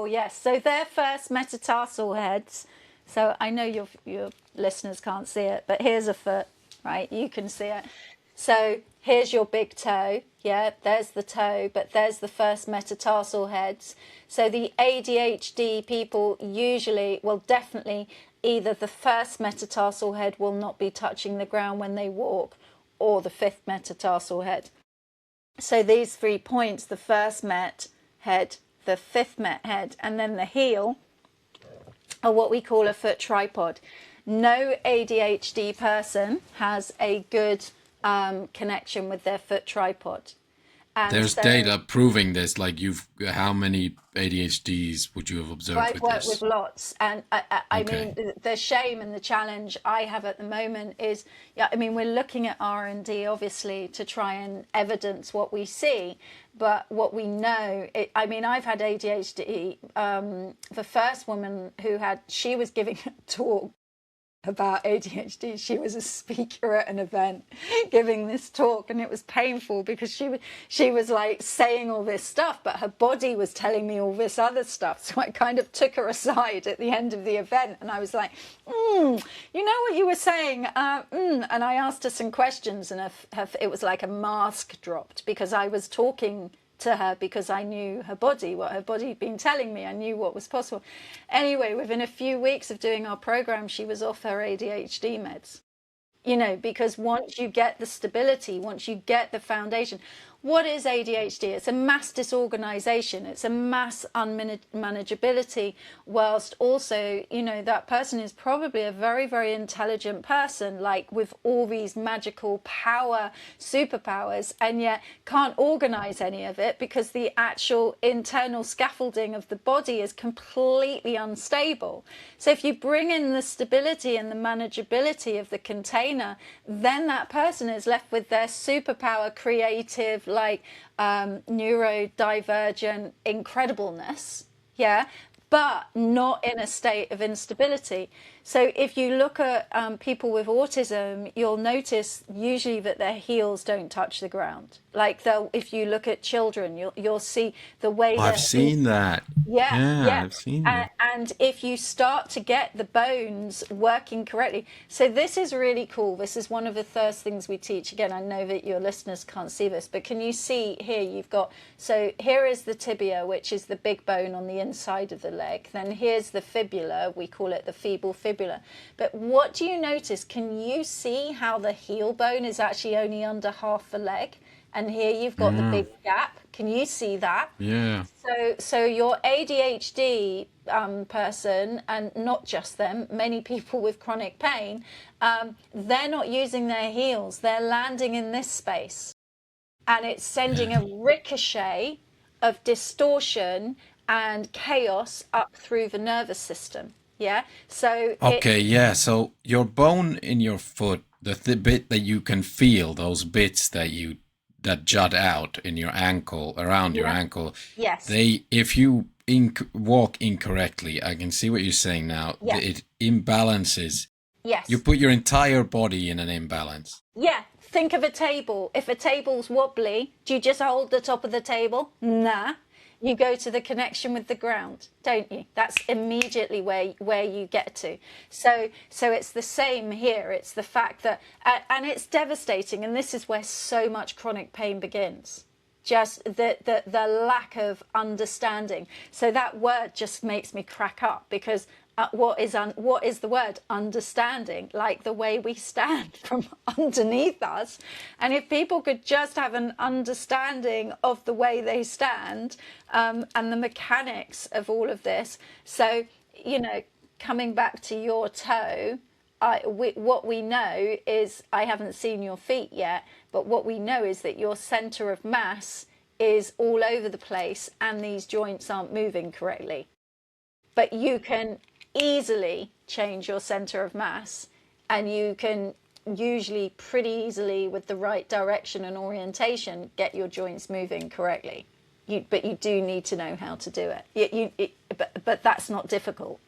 sure, yes. So their first metatarsal heads. So I know your listeners can't see it, but here's a foot, right? You can see it. So here's your big toe. Yeah, there's the toe, but there's the first metatarsal heads. So the ADHD people usually, well, definitely, either the first metatarsal head will not be touching the ground when they walk, or the fifth metatarsal head. So these 3 points, the first met head, the fifth met head, and then the heel, are what we call a foot tripod. No ADHD person has a good connection with their foot tripod. And There's so data proving this. Like, how many ADHDs would you have observed I've with worked with this? lots, and I Okay. mean, the shame and the challenge I have at the moment is, yeah, I mean, we're looking at R&D obviously to try and evidence what we see, but what we know, I mean, I've had ADHD. The first woman she was giving a talk about ADHD. She was a speaker at an event giving this talk, and it was painful because she was like saying all this stuff, but her body was telling me all this other stuff. So I kind of took her aside at the end of the event, and I was like, you know what you were saying? And I asked her some questions, and it was like a mask dropped, because I was talking to her because I knew her body, what her body had been telling me. I knew what was possible. Anyway, within a few weeks of doing our program, she was off her ADHD meds. Because once you get the stability, once you get the foundation, what is ADHD? It's a mass disorganization. It's a mass unmanageability, whilst also, that person is probably a very, very intelligent person, like with all these magical superpowers, and yet can't organize any of it because the actual internal scaffolding of the body is completely unstable. So if you bring in the stability and the manageability of the container, then that person is left with their superpower, creative, like neurodivergent incredibleness, yeah, but not in a state of instability. So if you look at people with autism, you'll notice usually that their heels don't touch the ground. Like if you look at children, you'll see the way I've that seen that. yeah, Yeah, yeah. I've seen that. And if you start to get the bones working correctly, so this is really cool. This is one of the first things we teach. Again, I know that your listeners can't see this, but can you see here? So here is the tibia, which is the big bone on the inside of the leg. Then here's the fibula. We call it the feeble fibula. But what do you notice? Can you see how the heel bone is actually only under half the leg? And here you've got the Yeah. big gap. Can you see that? Yeah. So your ADHD person, and not just them, many people with chronic pain, they're not using their heels. They're landing in this space. And it's sending a ricochet of distortion and chaos up through the nervous system. Yeah. So Okay, yeah. So your bone in your foot, the bit that you can feel, those bits that jut out in your ankle, around your yeah, ankle, yes, if you walk incorrectly, I can see what you're saying now. yeah, It imbalances. You yes. put your entire body in an imbalance. Yeah, think of a table. If a table's wobbly, do you just hold the top of the table? Nah. You go to the connection with the ground, don't you? That's immediately where you get to. So it's the same here. It's the fact that, and it's devastating, and this is where so much chronic pain begins. Just the lack of understanding. So that word just makes me crack up, because what is the word? Understanding, like the way we stand from underneath us. And if people could just have an understanding of the way they stand, and the mechanics of all of this. So, coming back to your toe, what we know is, I haven't seen your feet yet, but what we know is that your center of mass is all over the place and these joints aren't moving correctly. But you can easily change your center of mass, and you can usually pretty easily, with the right direction and orientation, get your joints moving correctly. But you do need to know how to do it. But that's not difficult.